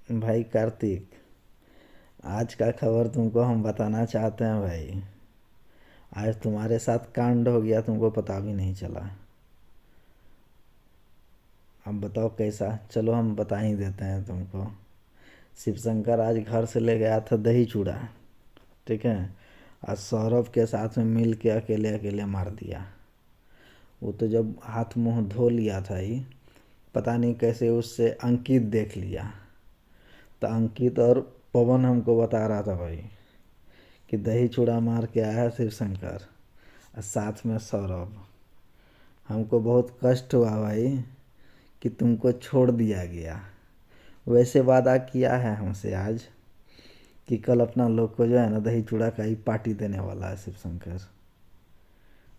भाई कार्तिक, आज का खबर तुमको हम बताना चाहते हैं भाई। आज तुम्हारे साथ कांड हो गया, तुमको पता भी नहीं चला। अब बताओ कैसा। चलो हम बता ही देते हैं तुमको। शिव शंकर आज घर से ले गया था दही चूड़ा। ठीक है। आज सौरभ के साथ में मिल के अकेले अकेले मार दिया। वो तो जब हाथ मुंह धो लिया था ही, पता नहीं कैसे उससे अंकित देख लिया। तो अंकित और पवन हमको बता रहा था भाई कि दही चूड़ा मार के आया शिव शंकर और साथ में सौरभ। हमको बहुत कष्ट हुआ भाई कि तुमको छोड़ दिया गया। वैसे वादा किया है हमसे आज कि कल अपना लोग को जो है ना दही चूड़ा का ही पार्टी देने वाला है शिव शंकर।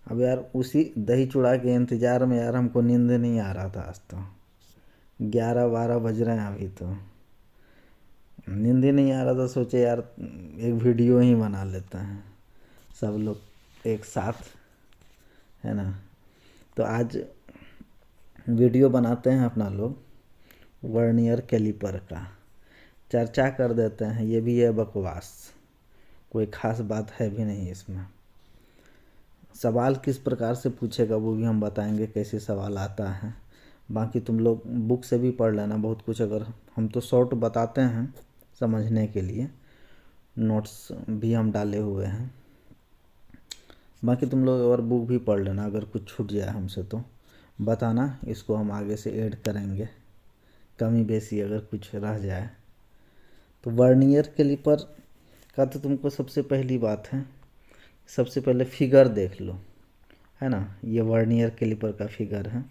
अब यार उसी दही चूड़ा के इंतज़ार में यार हमको नींद नहीं आ रहा था। आज तो 11-12 बज रहे हैं अभी, तो नींद ही नहीं आ रहा था। सोचे यार एक वीडियो ही बना लेते हैं सब लोग एक साथ, है ना। तो आज वीडियो बनाते हैं अपना लोग वर्नियर कैलिपर का। चर्चा कर देते हैं, ये भी है बकवास, कोई ख़ास बात है भी नहीं इसमें। सवाल किस प्रकार से पूछेगा वो भी हम बताएंगे, कैसे सवाल आता है। बाकी तुम लोग बुक से भी पढ़ लेना बहुत कुछ। अगर हम तो शॉर्ट बताते हैं समझने के लिए, नोट्स भी हम डाले हुए हैं। बाकी तुम लोग और बुक भी पढ़ लेना, अगर कुछ छूट जाए हमसे तो बताना, इसको हम आगे से ऐड करेंगे। कमी बेसी अगर कुछ रह जाए तो। वर्नियर कैलिपर का तो तुमको सबसे पहली बात है, सबसे पहले फिगर देख लो, है ना। ये वर्नियर कैलिपर का फिगर है।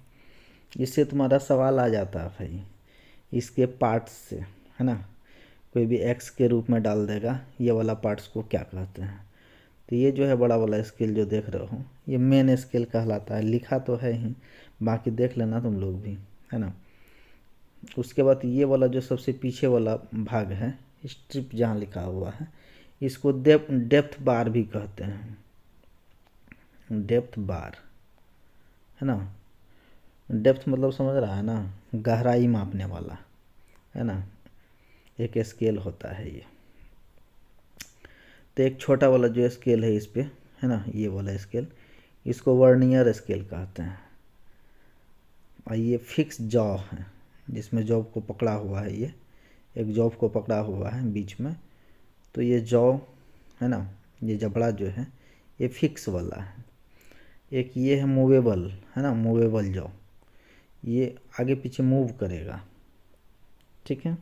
इससे तुम्हारा सवाल आ जाता है भाई इसके पार्ट्स से, है ना। कोई भी एक्स के रूप में डाल देगा, ये वाला पार्ट्स को क्या कहते हैं। तो ये जो है बड़ा वाला स्केल जो देख रहे हो, ये मेन स्केल कहलाता है। लिखा तो है ही, बाकी देख लेना तुम लोग भी, है ना। उसके बाद ये वाला जो सबसे पीछे वाला भाग है, स्ट्रिप जहाँ लिखा हुआ है, इसको डेप्थ बार भी कहते हैं। डेप्थ बार, है ना। डेप्थ मतलब समझ रहा है ना, गहराई मापने वाला, है ना। एक स्केल होता है ये। तो एक छोटा वाला जो स्केल है इस पे, है ना, ये वाला स्केल, इसको वर्नियर स्केल कहते हैं। और ये फिक्स जॉ है, जिसमें जॉब को पकड़ा हुआ है। ये एक जॉब को पकड़ा हुआ है बीच में, तो ये जॉ, है ना, ये जबड़ा जो है ये फिक्स वाला है। एक ये है मूवेबल, है ना, मूवेबल जॉ, ये आगे पीछे मूव करेगा, ठीक है।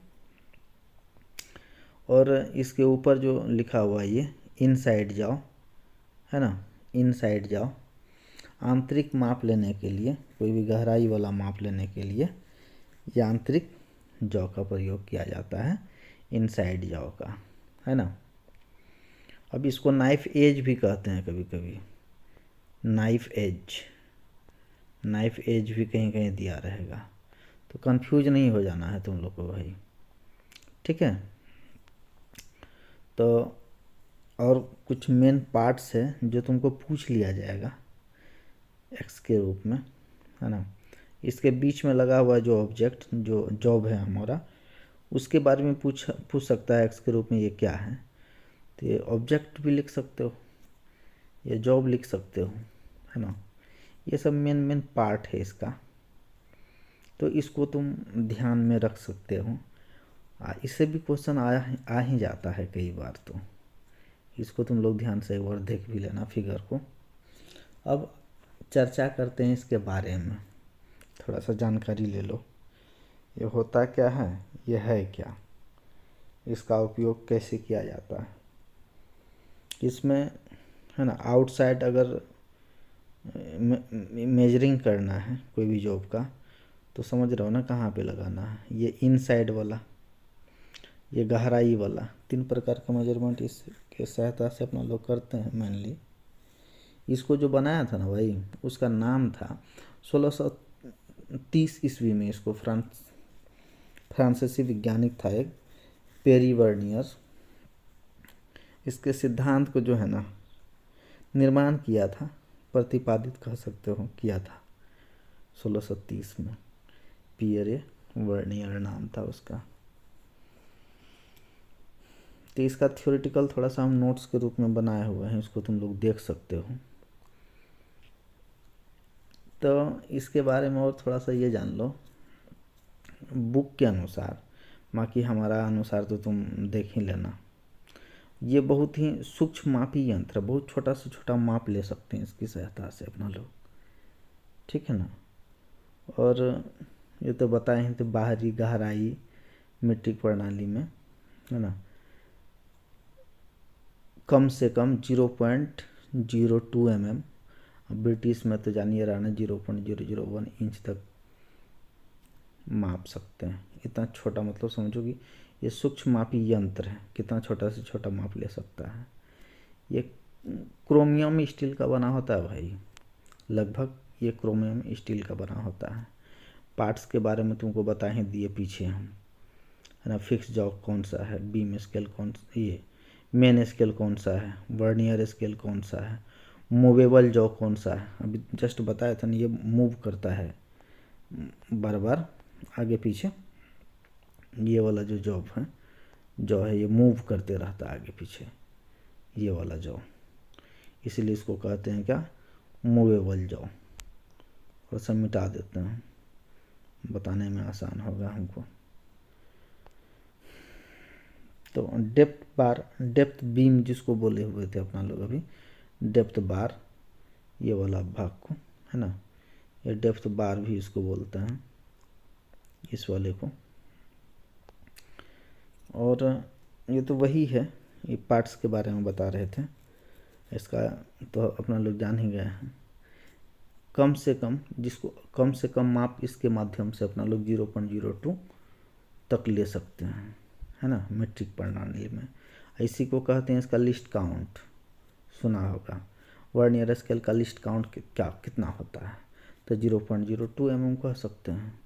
और इसके ऊपर जो लिखा हुआ है ये इनसाइड जॉ, है ना, इनसाइड जॉ। आंतरिक माप लेने के लिए, कोई भी गहराई वाला माप लेने के लिए ये आंतरिक जॉ का प्रयोग किया जाता है, इनसाइड जॉ का, है ना। अब इसको नाइफ एज भी कहते हैं कभी कभी। नाइफ एज, नाइफ एज भी कहीं कहीं दिया रहेगा, तो कंफ्यूज नहीं हो जाना है तुम लोग को भाई, ठीक है। तो और कुछ मेन पार्ट्स है जो तुमको पूछ लिया जाएगा एक्स के रूप में, है ना। इसके बीच में लगा हुआ जो ऑब्जेक्ट, जो जॉब है हमारा, उसके बारे में पूछ सकता है एक्स के रूप में ये क्या है। तो ये ऑब्जेक्ट भी लिख सकते हो, ये जॉब लिख सकते हो, है ना। ये सब मेन मेन पार्ट है इसका, तो इसको तुम ध्यान में रख सकते हो। इससे भी क्वेश्चन आ ही जाता है कई बार, तो इसको तुम लोग ध्यान से एक बार देख भी लेना फिगर को। अब चर्चा करते हैं इसके बारे में, थोड़ा सा जानकारी ले लो। ये होता क्या है, ये है क्या, इसका उपयोग कैसे किया जाता है इसमें, है ना। आउटसाइड अगर मेजरिंग करना है कोई भी जॉब का, तो समझ रहे हो ना कहाँ पे लगाना है। ये इनसाइड वाला, ये गहराई वाला, 3 प्रकार का मेजरमेंट इसके सहायता से अपना लोग करते हैं मेनली। इसको जो बनाया था ना भाई, उसका नाम था 1630 ईस्वी में। इसको फ्रांसीसी वैज्ञानिक था एक, पेरी वर्नियर। इसके सिद्धांत को जो है ना निर्माण किया था, प्रतिपादित कह सकते हो, किया था 1630 में। पियरे वर्नियर नाम था उसका। तो इसका थ्योरेटिकल थोड़ा सा हम नोट्स के रूप में बनाए हुए हैं, इसको तुम लोग देख सकते हो। तो इसके बारे में और थोड़ा सा ये जान लो, बुक के अनुसार, बाकी हमारा अनुसार तो तुम देख ही लेना। ये बहुत ही सूक्ष्म मापी यंत्र है, बहुत छोटा से छोटा माप ले सकते हैं इसकी सहायता से अपना लोग, ठीक है ना। और ये तो बताए हैं, तो बाहरी गहराई मीट्रिक प्रणाली में, है ना, कम से कम 0.02 mm, ब्रिटिश में तो जानिए रहना 0.001 इंच तक माप सकते हैं। इतना छोटा, मतलब समझो कि ये सूक्ष्म मापी यंत्र है, कितना छोटा से छोटा माप ले सकता है। ये क्रोमियम स्टील का बना होता है भाई, लगभग ये क्रोमियम स्टील का बना होता है। पार्ट्स के बारे में तुमको बता ही दिए पीछे हम, है ना। फिक्स जॉ कौन सा है, बीम स्केल कौन, ये मेन स्केल कौन सा है, वर्नियर स्केल कौन सा है, मूवेबल जॉ कौन सा है, अभी जस्ट बताया था ना, ये मूव करता है बार बार आगे पीछे। ये वाला जो जॉ है ये मूव करते रहता है आगे पीछे, ये वाला जॉ, इसीलिए इसको कहते हैं क्या, मूवेबल जॉ। और सब मिटा देते हैं, बताने में आसान होगा हमको। तो डेप्थ बीम जिसको बोले हुए थे अपना लोग अभी, डेप्थ बार, ये वाला भाग को, है ना, ये डेप्थ बार भी इसको बोलते हैं, इस वाले को। और ये तो वही है, ये पार्ट्स के बारे में बता रहे थे, इसका तो अपना लोग जान ही गए हैं। कम से कम, जिसको कम से कम माप इसके माध्यम से अपना लोग 0.02 तक ले सकते हैं, है ना, मीट्रिक प्रणाली में। इसी को कहते हैं इसका लिस्ट काउंट, सुना होगा। वर्नियर स्केल का लिस्ट काउंट कितना होता है, तो 0.02 mm कह सकते हैं।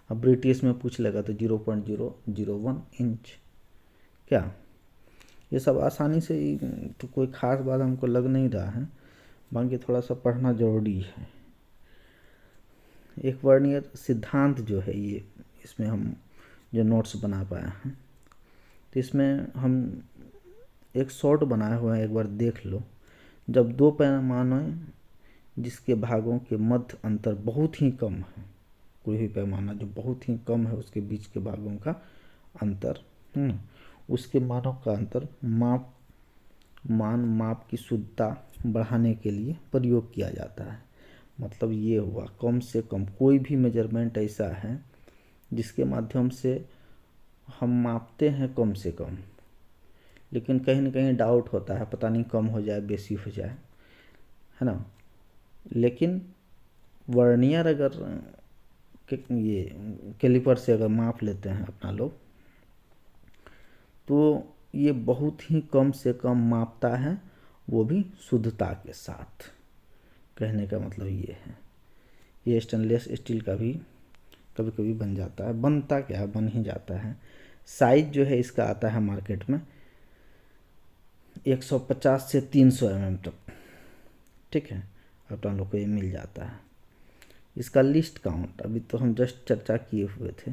अब ब्रिटिश में पूछ लेगा तो 0.001 इंच। क्या ये सब आसानी से, तो कोई ख़ास बात हमको लग नहीं रहा है, बाकी थोड़ा सा पढ़ना ज़रूरी है। एक वर्नियर सिद्धांत जो है ये, इसमें हम जो नोट्स बना पाए हैं, तो इसमें हम एक शॉर्ट बनाया हुआ है, एक बार देख लो। जब दो पैमाने जिसके भागों के मध्य अंतर बहुत ही कम है, कोई भी पैमाना जो बहुत ही कम है उसके बीच के भागों का अंतर, उसके मानों का अंतर माप की शुद्धता बढ़ाने के लिए प्रयोग किया जाता है। मतलब ये हुआ, कम से कम कोई भी मेजरमेंट ऐसा है जिसके माध्यम से हम मापते हैं कम से कम, लेकिन कहीं ना कहीं डाउट होता है, पता नहीं कम हो जाए बेसी हो जाए, है ना। लेकिन वर्नियर अगर ये कैलिपर से अगर माप लेते हैं अपना लोग, तो ये बहुत ही कम से कम मापता है, वो भी शुद्धता के साथ। कहने का मतलब ये है। ये स्टेनलेस स्टील का भी कभी कभी बन जाता है, बनता क्या है, बन ही जाता है। साइज जो है इसका आता है मार्केट में 150 से 300 mm तक, ठीक है, अपना लोग को ये मिल जाता है। इसका लिस्ट काउंट अभी तो हम जस्ट चर्चा किए हुए थे,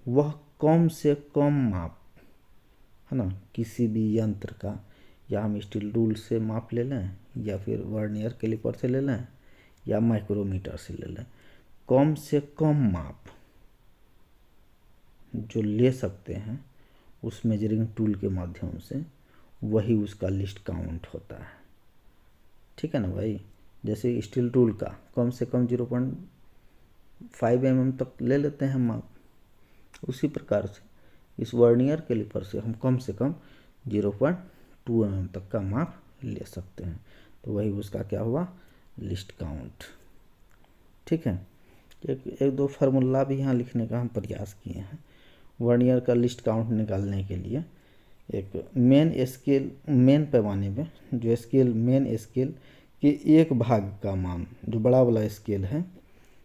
वह कम से कम माप, है ना, किसी भी यंत्र का, या हम स्टील रूल से माप ले लें, या फिर वर्नियर कैलिपर से ले लें, या माइक्रोमीटर से ले लें, कम से कम माप जो ले सकते हैं उस मेजरिंग टूल के माध्यम से, वही उसका लिस्ट काउंट होता है, ठीक है ना भाई। जैसे स्टील टूल का कम से कम 0.5 mm तक ले लेते हैं माप, उसी प्रकार से इस वर्नियर कैलिपर से हम कम से कम 0.2 mm तक का माप ले सकते हैं, तो वही उसका क्या हुआ, लिस्ट काउंट, ठीक है। एक दो फार्मूला भी यहाँ लिखने का हम प्रयास किए हैं वर्नियर का लिस्ट काउंट निकालने के लिए। एक मेन पैमाने में जो मेन स्केल के एक भाग का मान, जो बड़ा वाला स्केल है,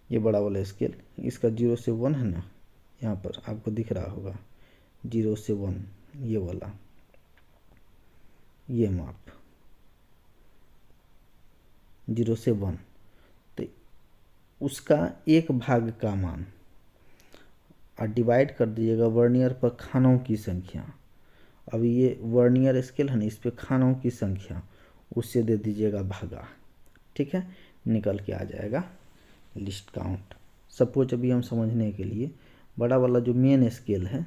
ये बड़ा वाला स्केल, इसका 0 से 1 है ना, यहाँ पर आपको दिख रहा होगा 0 से 1, ये वाला, ये माप 0 से 1, तो उसका एक भाग का मान और डिवाइड कर दीजिएगा वर्नियर पर खानों की संख्या, अब ये वर्नियर स्केल है ना, इस पे खानों की संख्या, उससे दे दीजिएगा भागा, ठीक है, निकल के आ जाएगा लिस्ट काउंट। सपोज अभी हम समझने के लिए बड़ा वाला जो मेन स्केल है,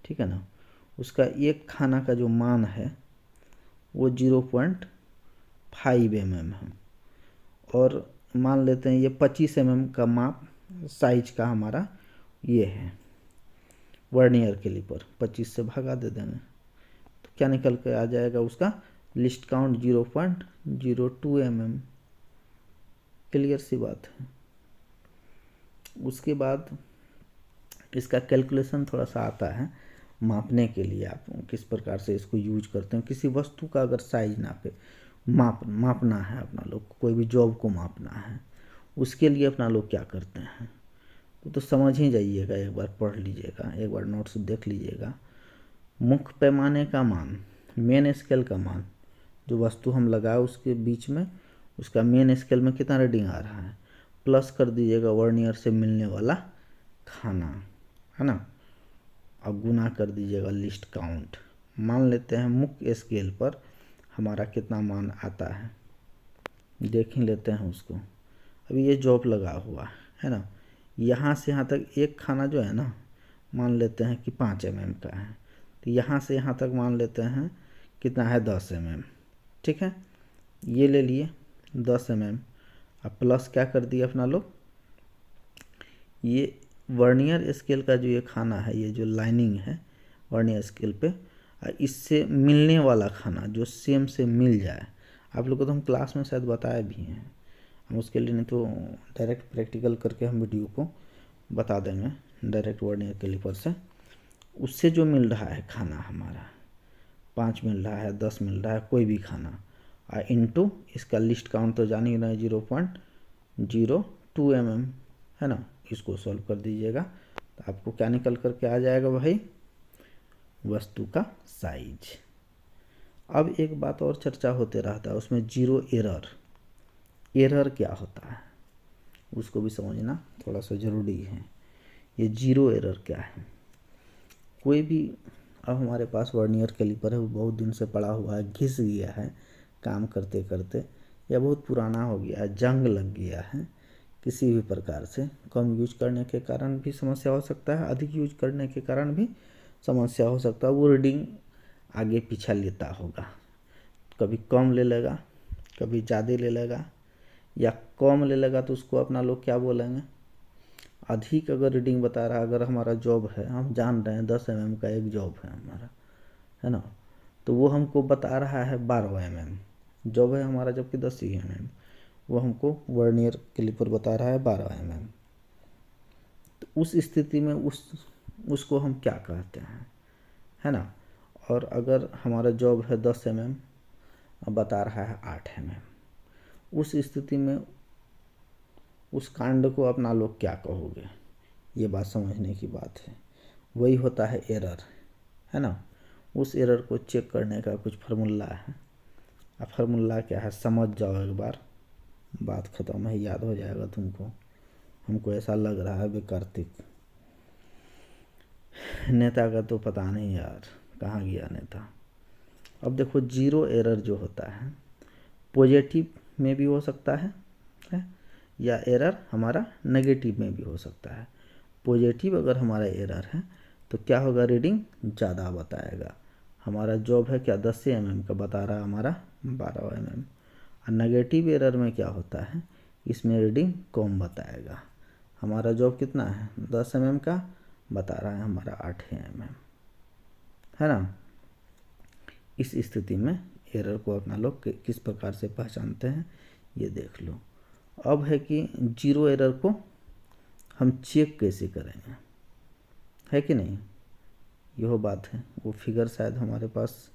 ठीक है ना, उसका एक खाना का जो मान है वो 0.5 mm है, और मान लेते हैं ये 25 mm का माप साइज का हमारा ये है वर्नियर कैलिपर, 25 से भागा दे देंगे तो क्या निकल के आ जाएगा उसका लिस्ट काउंट 0.02 mm। क्लियर सी बात है। उसके बाद इसका कैलकुलेशन थोड़ा सा आता है मापने के लिए, आप किस प्रकार से इसको यूज करते हैं। किसी वस्तु का अगर साइज मापना है, अपना लोग कोई भी जॉब को मापना है, उसके लिए अपना लोग क्या करते हैं वो तो समझ ही जाइएगा, एक बार पढ़ लीजिएगा, एक बार नोट्स देख लीजिएगा। मुख्य पैमाने का मान, मेन स्केल का मान, जो वस्तु हम लगाए उसके बीच में उसका मेन स्केल में कितना रीडिंग आ रहा है, प्लस कर दीजिएगा वर्नियर से मिलने वाला खाना, है ना, अब गुना कर दीजिएगा लिस्ट काउंट। मान लेते हैं मुख्य स्केल पर हमारा कितना मान आता है, देख ही लेते हैं उसको। अभी ये जॉब लगा हुआ है ना, यहाँ से यहाँ तक एक खाना जो है ना, मान लेते हैं कि 5 mm का है, तो यहाँ से यहाँ तक मान लेते हैं कितना है 10 mm, ठीक है, ये ले लिए 10 mm। अब प्लस क्या कर दिया अपना लोग, ये वर्नियर स्केल का जो ये खाना है, ये जो लाइनिंग है वर्नियर स्केल पे, इससे मिलने वाला खाना जो सेम से मिल जाए। आप लोग को तो हम क्लास में शायद बताए भी हैं, हम उसके लिए नहीं तो डायरेक्ट प्रैक्टिकल करके हम वीडियो को बता देंगे डायरेक्ट वर्नियर कैलिपर से। उससे जो मिल रहा है खाना हमारा, 5 मिल रहा है, 10 मिल रहा है, कोई भी खाना, इनटू इसका लिस्ट काउंट तो जान ही रहे 0.02 mm, है ना, इसको सॉल्व कर दीजिएगा तो आपको क्या निकल करके आ जाएगा भाई, वस्तु का साइज। अब एक बात और चर्चा होते रहता है उसमें, जीरो एरर। एरर क्या होता है उसको भी समझना थोड़ा सा ज़रूरी है। ये जीरो एरर क्या है, कोई भी, अब हमारे पास वर्नियर कैलिपर है, वो बहुत दिन से पड़ा हुआ है, घिस गया है काम करते करते, या बहुत पुराना हो गया है, जंग लग गया है, किसी भी प्रकार से कम यूज करने के कारण भी समस्या हो सकता है, अधिक यूज करने के कारण भी समस्या हो सकता है, वो रीडिंग आगे पीछे लेता होगा, कभी कम ले लेगा, कभी ज़्यादा ले लेगा, या कम ले लेगा तो उसको अपना लोग क्या बोलेंगे, अधिक अगर रीडिंग बता रहा है, अगर हमारा जॉब है, हम जान रहे हैं 10 mm का एक जॉब है हमारा, है ना, तो वो हमको बता रहा है 12 mm जॉब है हमारा, जबकि 10 mm, वो हमको वर्नियर कैलिपर बता रहा है 12 mm। तो उस स्थिति में उसको हम क्या कहते हैं, है ना। और अगर हमारा जॉब है 10 mm, बता रहा है 8 mm, उस स्थिति में उस कांड को अपना लोग क्या कहोगे, ये बात समझने की बात है। वही होता है एरर, है ना। उस एरर को चेक करने का कुछ फार्मूला है। अब फार्मूला क्या है समझ जाओ एक बार, बात ख़त्म है, याद हो जाएगा तुमको। हमको ऐसा लग रहा है बे कार्तिक, नेता का तो पता नहीं यार कहाँ गया नेता। अब देखो जीरो एरर जो होता है पॉजिटिव में भी हो सकता है या एरर हमारा नेगेटिव में भी हो सकता है। पॉजिटिव अगर हमारा एरर है तो क्या होगा, रीडिंग ज़्यादा बताएगा। हमारा जॉब है क्या 10 mm का, बता रहा है हमारा 12 mm। और नेगेटिव एरर में क्या होता है, इसमें रीडिंग कम बताएगा। हमारा जॉब कितना है 10 mm का, बता रहा है हमारा 8 mm, है ना। इस स्थिति में एरर को अपना लोग किस प्रकार से पहचानते हैं ये देख लो। अब है कि जीरो एरर को हम चेक कैसे करेंगे, है कि नहीं, यह बात है। वो फिगर शायद हमारे पास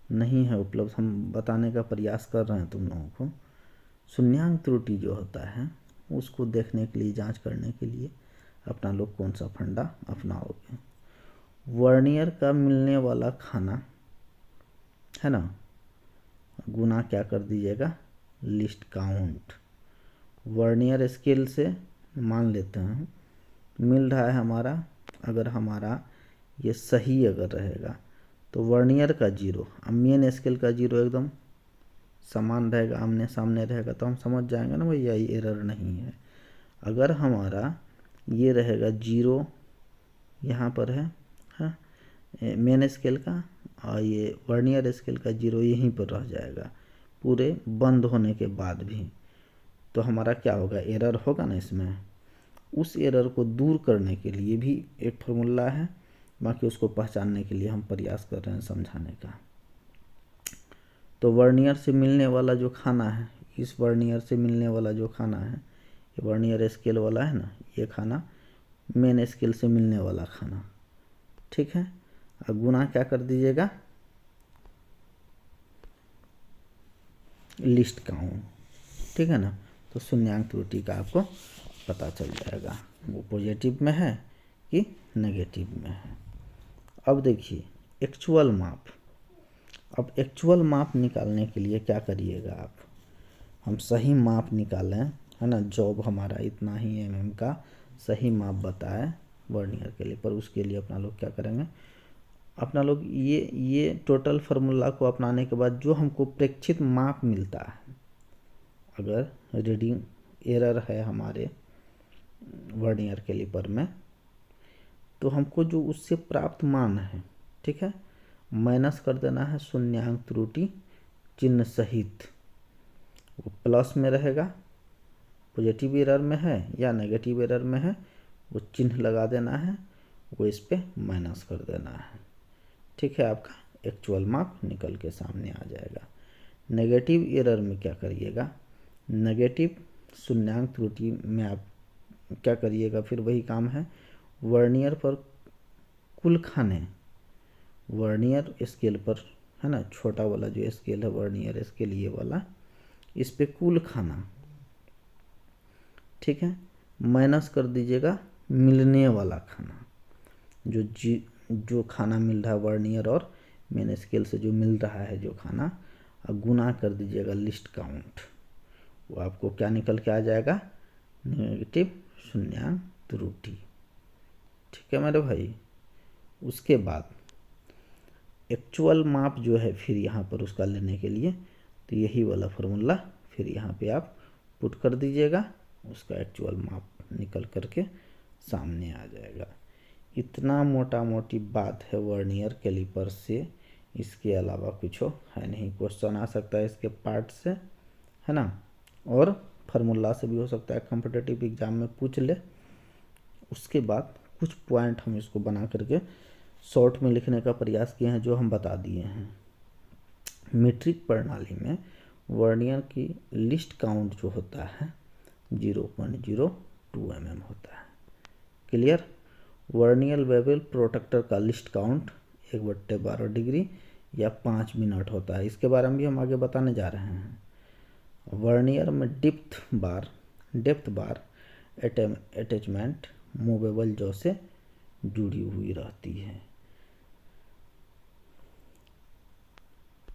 नहीं है उपलब्ध, हम बताने का प्रयास कर रहे हैं तुम लोगों को। शून्यांक त्रुटि जो होता है उसको देखने के लिए, जांच करने के लिए अपना लोग कौन सा फंडा अपनाओगे। वर्नियर का मिलने वाला खाना, है ना, गुना क्या कर दीजिएगा लिस्ट काउंट। वर्नियर स्केल से मान लेते हैं मिल रहा है हमारा, अगर हमारा ये सही अगर रहेगा तो वर्नियर का 0, अब मेन स्केल का 0 एकदम समान रहेगा, आमने सामने रहेगा, तो हम समझ जाएंगे ना भैया ये एरर नहीं है। अगर हमारा ये रहेगा 0 यहाँ पर है, हाँ, मेन स्केल का, और ये वर्नियर स्केल का 0 यहीं पर रह जाएगा पूरे बंद होने के बाद भी, तो हमारा क्या होगा, एरर होगा ना इसमें। उस एरर को दूर करने के लिए भी एक फार्मूला है, बाकी उसको पहचानने के लिए हम प्रयास कर रहे हैं समझाने का। तो वर्नियर से मिलने वाला जो खाना है, इस वर्नियर से मिलने वाला जो खाना है, ये वर्नियर स्केल वाला है ना, ये खाना मेन स्केल से मिलने वाला खाना, ठीक है। अब गुना क्या कर दीजिएगा, लिस्ट काउंट, ठीक है ना। तो शून्यांक त्रुटि का आपको पता चल जाएगा वो पॉजिटिव में है कि नेगेटिव में है। अब देखिए एक्चुअल माप, अब एक्चुअल माप निकालने के लिए क्या करिएगा आप, हम सही माप निकालें, है ना, जॉब हमारा इतना ही mm का सही माप बताए वर्नियर के लिए, पर उसके लिए अपना लोग क्या करेंगे, अपना लोग ये टोटल फार्मूला को अपनाने के बाद जो हमको प्रेक्षित माप मिलता है, अगर रीडिंग एरर है हमारे वर्नियर कैलिपर में, तो हमको जो उससे प्राप्त मान है, ठीक है, माइनस कर देना है शून्यांक त्रुटि चिन्ह सहित। वो प्लस में रहेगा, पॉजिटिव एरर में है या नेगेटिव एरर में है, वो चिन्ह लगा देना है, वो इस पे माइनस कर देना है, ठीक है। आपका एक्चुअल माप निकल के सामने आ जाएगा। नेगेटिव एरर में क्या करिएगा, नेगेटिव शून्यांक त्रुटि में आप क्या करिएगा, फिर वही काम है, वर्नियर पर कुल खाने, वर्नियर स्केल पर, है ना, छोटा वाला जो स्केल है वर्नियर स्केल ये वाला, इस पे कुल खाना, ठीक है, माइनस कर दीजिएगा मिलने वाला खाना, जो खाना मिल रहा है वर्नियर और मेन स्केल से जो मिल रहा है जो खाना, अब गुना कर दीजिएगा लिस्ट काउंट, वो आपको क्या निकल के आ जाएगा, नेगेटिव शून्यांक त्रुटि, ठीक है मेरे भाई। उसके बाद एक्चुअल माप जो है फिर यहाँ पर उसका लेने के लिए, तो यही वाला फार्मूला फिर यहाँ पे आप पुट कर दीजिएगा, उसका एक्चुअल माप निकल करके सामने आ जाएगा। इतना मोटा मोटी बात है वर्नियर कैलिपर से, इसके अलावा कुछ है नहीं। क्वेश्चन आ सकता है इसके पार्ट से, है ना, और फार्मूला से भी हो सकता है, कॉम्पिटिटिव एग्जाम में पूछ ले। उसके बाद कुछ पॉइंट हम इसको बना करके शॉर्ट में लिखने का प्रयास किए हैं, जो हम बता दिए हैं। मीट्रिक प्रणाली में वर्नियर की लिस्ट काउंट जो होता है 0.02 mm होता है, क्लियर। वर्नियर बेवल प्रोटेक्टर का लिस्ट काउंट 1/12 डिग्री या 5 मिनट होता है, इसके बारे में भी हम आगे बताने जा रहे हैं। वर्नियर में डेप्थ बार अटैचमेंट मूवेबल जॉ से जुड़ी हुई रहती है,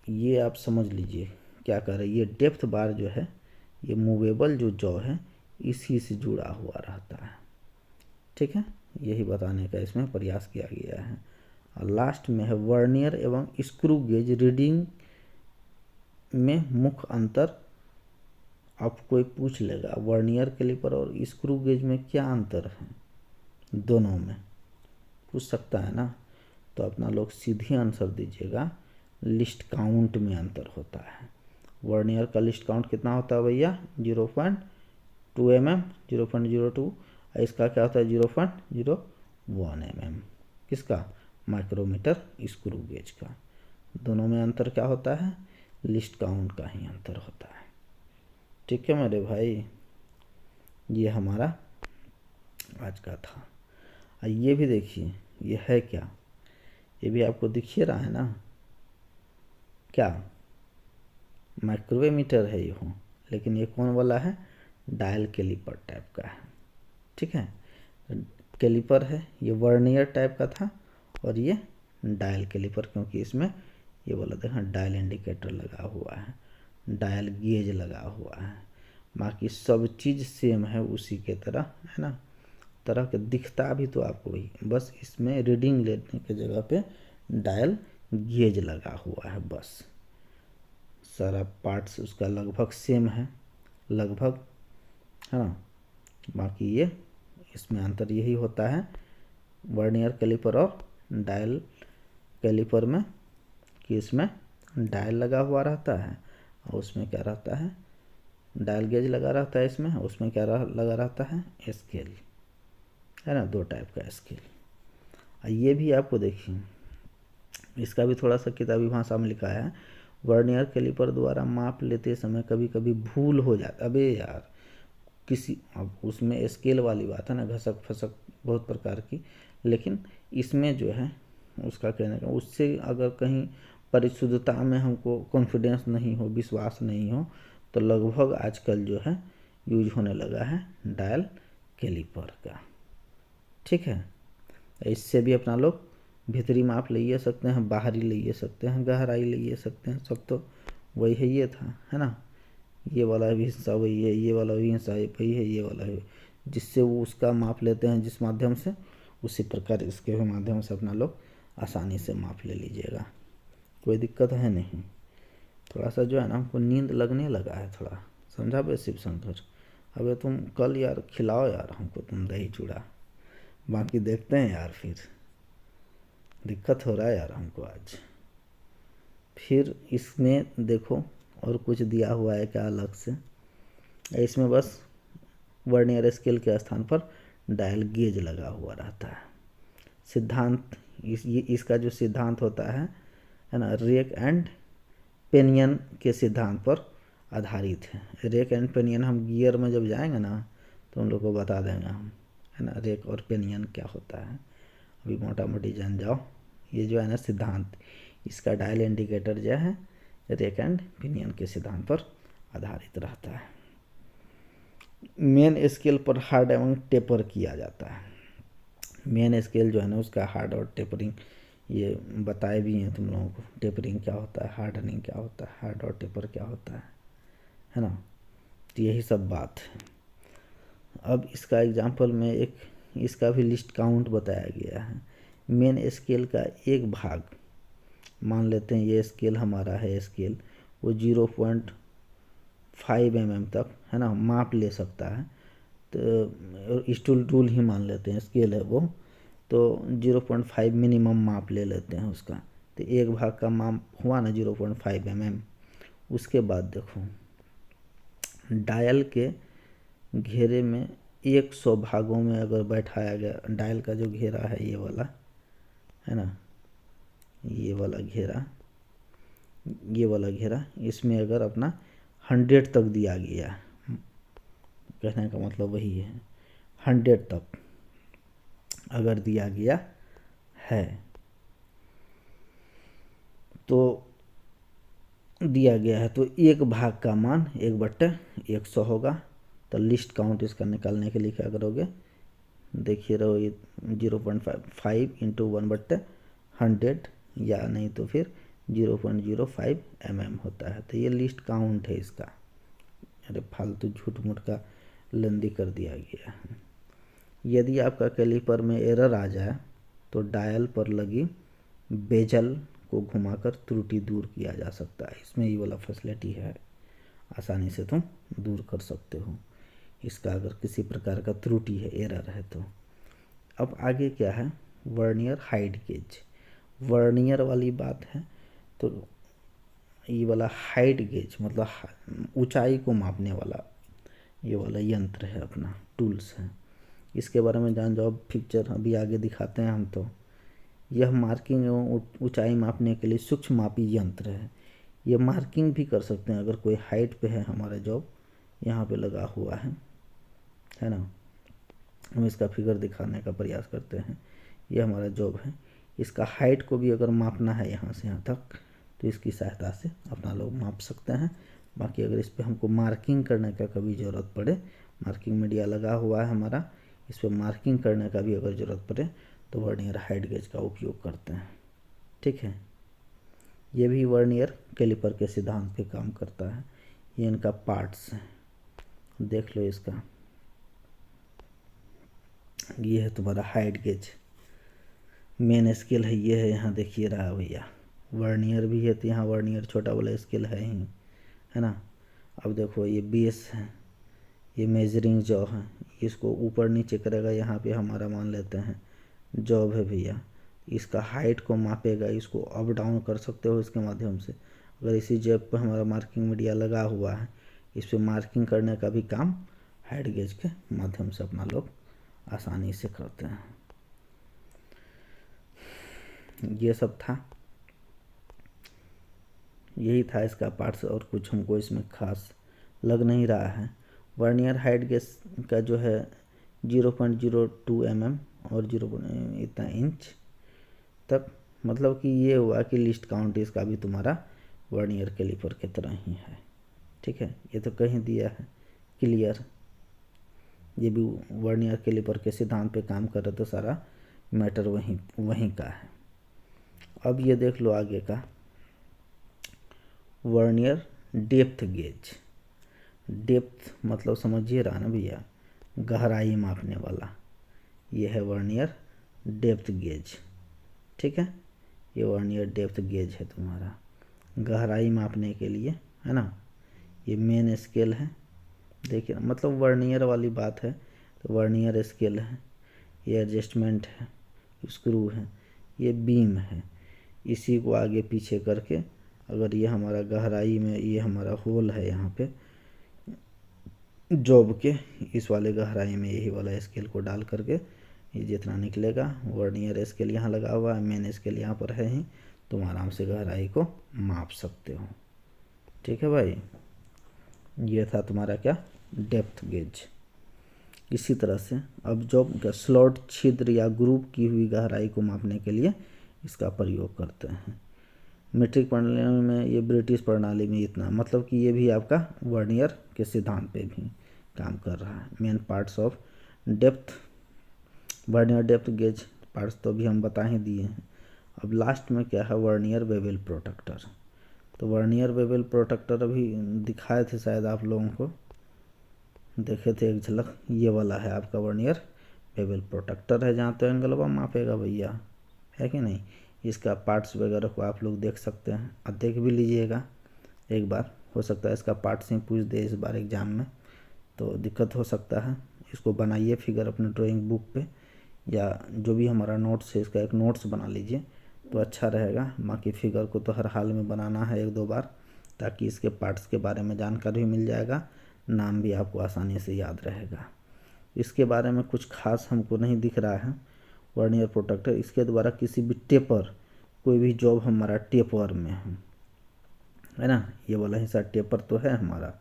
ये आप समझ लीजिए क्या कर रहे हैं। ये डेप्थ बार जो है ये मूवेबल जो जॉ है इसी से जुड़ा हुआ रहता है, ठीक है, यही बताने का इसमें प्रयास किया गया है। और लास्ट में है वर्नियर एवं स्क्रू गेज रीडिंग में मुख्य अंतर। आप कोई पूछ लेगा वर्नियर कैलिपर और स्क्रू गेज में क्या अंतर है, दोनों में पूछ सकता है ना, तो अपना लोग सीधे आंसर दीजिएगा, लिस्ट काउंट में अंतर होता है। वर्नियर का लिस्ट काउंट कितना होता है भैया, 0.2 mm, 0.02, इसका क्या होता है 0.01 mm, किसका, माइक्रोमीटर स्क्रू गेज का। दोनों में अंतर क्या होता है, लिस्ट काउंट का ही अंतर होता है, ठीक है मेरे भाई। ये हमारा आज का था। ये भी देखिए ये है क्या, ये भी आपको दिख ही रहा है ना, क्या माइक्रोवेव मीटर है ये हो, लेकिन ये कौन वाला है, डायल कैलिपर टाइप का है, ठीक है। कैलिपर है ये वर्नियर टाइप का था, और ये डायल कैलिपर, क्योंकि इसमें ये वाला देखा डायल इंडिकेटर लगा हुआ है, डायल गेज लगा हुआ है, बाकी सब चीज़ सेम है उसी के तरह, है ना, तरह के दिखता भी तो आपको वही, बस इसमें रीडिंग लेने के जगह पे डायल गेज लगा हुआ है बस। सारा पार्ट्स उसका लगभग सेम है, लगभग, है ना। बाकी ये इसमें अंतर यही होता है वर्नियर कैलिपर और डायल कैलिपर में कि इसमें डायल लगा हुआ रहता है और उसमें क्या रहता है, डायल गेज लगा रहता है इसमें, उसमें क्या लगा रहता है, स्केल, है ना, दो टाइप का स्केल। ये भी आपको देखिए, इसका भी थोड़ा सा किताबी भाषा में लिखा है, वर्नियर कैलिपर द्वारा माप लेते समय कभी कभी भूल हो जाता। अबे यार किसी, अब उसमें स्केल वाली बात है ना, घसक फसक बहुत प्रकार की, लेकिन इसमें जो है उसका कहने का, उससे अगर कहीं परिशुद्धता में हमको कॉन्फिडेंस नहीं हो, विश्वास नहीं हो, तो लगभग आजकल जो है यूज होने लगा है डायल कैलिपर का। ठीक है, इससे भी अपना लोग भीतरी माप ले सकते हैं, बाहरी ले सकते हैं, गहराई ले सकते हैं, सब तो वही है, ये था, है ना। ये वाला भी हिस्सा वही है, ये वाला भी हिस्सा वही है, ये वाला है, जिससे वो उसका माप लेते हैं जिस माध्यम से, उसी प्रकार इसके भी माध्यम से अपना लोग आसानी से माप ले लीजिएगा, कोई दिक्कत है नहीं। थोड़ा सा जो है ना हमको नींद लगने लगा है थोड़ा, समझा बे शिव शंकर। अबे तुम कल यार खिलाओ यार हमको तुम दही चूड़ा, बाकी देखते हैं यार, फिर दिक्कत हो रहा है यार हमको आज। फिर इसमें देखो और कुछ दिया हुआ है क्या अलग से, इसमें बस वर्नियर स्केल के स्थान पर डायल गेज लगा हुआ रहता है। सिद्धांत इसका जो सिद्धांत होता है ना, रेक एंड पेनियन के सिद्धांत पर आधारित है। रेक एंड पेनियन हम गियर में जब जाएंगे ना तो उन लोग को बता देंगे हम, है ना, रेक और पेनियन क्या होता है, अभी मोटा मोटी जान जाओ। ये जो है ना सिद्धांत, इसका डायल इंडिकेटर जो है रेक एंड पेनियन के सिद्धांत पर आधारित रहता है। मेन स्केल पर हार्ड एवं टेपर किया जाता है। मेन स्केल जो है ना उसका हार्ड और टेपरिंग ये बताए भी हैं तुम लोगों को, टेपरिंग क्या होता है, हार्डनिंग क्या होता है, हार्ड और टेपर क्या होता है ना, तो यही सब बात है। अब इसका एग्जांपल में एक इसका भी लिस्ट काउंट बताया गया है। मेन स्केल का एक भाग, मान लेते हैं ये स्केल हमारा है, स्केल वो 0.5 mm तक, है ना, माप ले सकता है, तो स्टूल टूल ही मान लेते हैं स्केल है वो, तो 0.5 मिनिमम माप ले लेते हैं उसका, तो एक भाग का माप हुआ ना 0.5 mm। उसके बाद देखो डायल के घेरे में 100 भागों में अगर बैठाया गया, डायल का जो घेरा है ये वाला, है ना, ये वाला घेरा, ये वाला घेरा, इसमें अगर अपना 100 तक दिया गया, कहने का मतलब वही है 100 तक अगर दिया गया है, तो दिया गया है तो एक भाग का मान 1/100 होगा। तो लिस्ट काउंट इसका निकालने के लिए क्या करोगे, देखिए रहो, ये 0.5 इंटू 1/100 या नहीं तो फिर 0.05 mm होता है, तो ये लिस्ट काउंट है इसका। अरे फालतू झूठ मूठ का लंदी कर दिया गया है। यदि आपका कैलिपर में एरर आ जाए तो डायल पर लगी बेजल को घुमाकर त्रुटि दूर किया जा सकता है। इसमें ये वाला फैसिलिटी है, आसानी से तुम दूर कर सकते हो इसका, अगर किसी प्रकार का त्रुटि है, एरर है तो। अब आगे क्या है, वर्नियर हाइट गेज। वर्नियर वाली बात है तो ये वाला हाइट गेज मतलब ऊंचाई को मापने वाला ये वाला यंत्र है अपना, टूल्स है। इसके बारे में जान जाओ, पिक्चर अभी आगे दिखाते हैं हम। तो यह मार्किंग एवं ऊंचाई मापने के लिए सूक्ष्म मापी यंत्र है। ये मार्किंग भी कर सकते हैं, अगर कोई हाइट पे है हमारा जॉब यहाँ पे लगा हुआ है ना, हम इसका फिगर दिखाने का प्रयास करते हैं। ये हमारा जॉब है, इसका हाइट को भी अगर मापना है यहाँ से यहाँ तक तो इसकी सहायता से अपना लोग माप सकते हैं। बाकी अगर इस पर हमको मार्किंग करने का कभी ज़रूरत पड़े, मार्किंग मीडिया लगा हुआ है हमारा, इस पर मार्किंग करने का भी अगर ज़रूरत पड़े तो वर्नियर हाइट गेज का उपयोग करते हैं। ठीक है, ये भी वर्नियर कैलिपर के सिद्धांत पे काम करता है। ये इनका पार्ट्स है, देख लो इसका। ये है तुम्हारा हाइट गेज, मेन स्केल है, ये है यहाँ देखिए रहा भैया वर्नियर भी है तो यहाँ वर्नियर छोटा वाला स्केल है ही, है ना। अब देखो ये बेस है, ये मेजरिंग जॉब है, इसको ऊपर नीचे करेगा। यहाँ पे हमारा मान लेते हैं जॉब है भैया, इसका हाइट को मापेगा, इसको अप डाउन कर सकते हो इसके माध्यम से। अगर इसी जॉब पे हमारा मार्किंग मीडिया लगा हुआ है, इस पर मार्किंग करने का भी काम हाइट गेज के माध्यम से अपना लोग आसानी से करते हैं। ये सब था, यही था इसका पार्ट्स, और कुछ हमको इसमें खास लग नहीं रहा है। वर्नियर हाइट गेज का जो है 0.02 mm और 0 इतना इंच तक, मतलब कि ये हुआ कि लिस्ट काउंट इसका भी तुम्हारा वर्नियर कैलिपर की तरह ही है। ठीक है, ये तो कहीं दिया है क्लियर, ये भी वर्नियर कैलिपर के सिद्धांत पे काम कर रहे, तो सारा मैटर वहीं का है। अब ये देख लो आगे का, वर्नियर डेप्थ गेज। डेप्थ मतलब समझिए रहा ना भैया, गहराई मापने वाला, ये है वर्नियर डेप्थ गेज। ठीक है, ये वर्नियर डेप्थ गेज है तुम्हारा गहराई मापने के लिए, है ना। ये मेन स्केल है, देखिए मतलब वर्नियर वाली बात है, तो वर्नियर स्केल है, ये एडजस्टमेंट है, स्क्रू है, ये बीम है। इसी को आगे पीछे करके, अगर ये हमारा गहराई में, ये हमारा होल है यहाँ पे जॉब के, इस वाले गहराई में यही वाला स्केल को डाल करके ये जितना निकलेगा, वर्नियर स्केल यहाँ लगा हुआ है, मेन स्केल यहाँ पर है ही, तुम आराम से गहराई को माप सकते हो। ठीक है भाई, ये था तुम्हारा क्या, डेप्थ गेज। इसी तरह से अब जॉब का स्लॉट, छिद्र या ग्रुप की हुई गहराई को मापने के लिए इसका प्रयोग करते हैं। मीट्रिक प्रणाली में, ये ब्रिटिश प्रणाली में इतना, मतलब कि ये भी आपका वर्नियर के सिद्धांत पे भी काम कर रहा है। Main parts of depth, vernier depth gauge parts तो भी हम बता ही दिए हैं। अब लास्ट में क्या है, वर्नियर बेवल प्रोटेक्टर। तो वर्नियर बेवल प्रोटेक्टर अभी दिखाए थे शायद आप लोगों को, देखे थे एक झलक, ये वाला है आपका वर्नियर बेवल प्रोटेक्टर है, जहाँ तो एंगल मापेगा भैया, है कि नहीं। इसका पार्ट्स वगैरह को आप लोग देख सकते हैं, और देख भी लीजिएगा एक बार, हो सकता है इसका पार्ट्स ही पूछ दे इस बार एग्ज़ाम में, तो दिक्कत हो सकता है। इसको बनाइए फिगर अपने ड्राइंग बुक पे, या जो भी हमारा नोट्स है इसका एक नोट्स बना लीजिए तो अच्छा रहेगा। बाकी फिगर को तो हर हाल में बनाना है 1-2 बार, ताकि इसके पार्ट्स के बारे में जानकारी मिल जाएगा, नाम भी आपको आसानी से याद रहेगा। इसके बारे में कुछ खास हमको नहीं दिख रहा है वर्नियर प्रोटेक्टर। इसके द्वारा किसी भी टेपर, कोई भी जॉब हमारा टेपर में है ना, ये वाला हिस्सा टेपर तो है हमारा,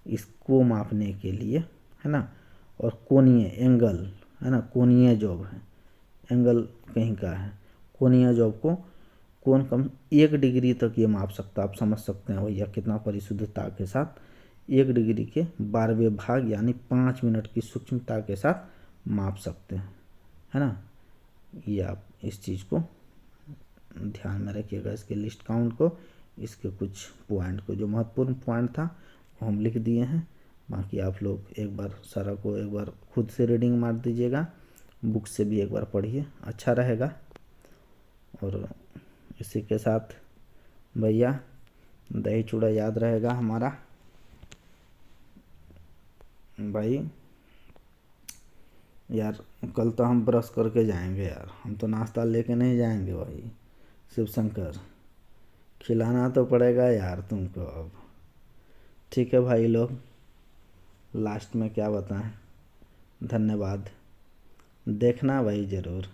इसको मापने के लिए, है ना। और कोणीय एंगल, है ना, कोणीय जॉब है, एंगल कहीं का है, कोणीय जॉब को कोण कम 1 डिग्री तक ये माप सकता है। आप समझ सकते हैं भैया कितना परिशुद्धता के साथ 1 डिग्री के 12वें भाग यानी 5 मिनट की सूक्ष्मता के साथ माप सकते हैं, है ना। ये आप इस चीज़ को ध्यान में रखिएगा, इसके लिस्ट काउंट को, इसके कुछ पॉइंट को, जो महत्वपूर्ण पॉइंट था वो हम लिख दिए हैं। बाकी आप लोग एक बार सारा को एक बार खुद से रीडिंग मार दीजिएगा, बुक से भी एक बार पढ़िए, अच्छा रहेगा। और इसी के साथ भैया दही चूड़ा याद रहेगा हमारा भाई। यार कल तो हम ब्रश करके जाएंगे यार, हम तो नाश्ता लेके नहीं जाएंगे भाई, शिव शंकर खिलाना तो पड़ेगा यार तुमको अब। ठीक है भाई लोग, लास्ट में क्या बताएं, धन्यवाद, देखना भाई ज़रूर।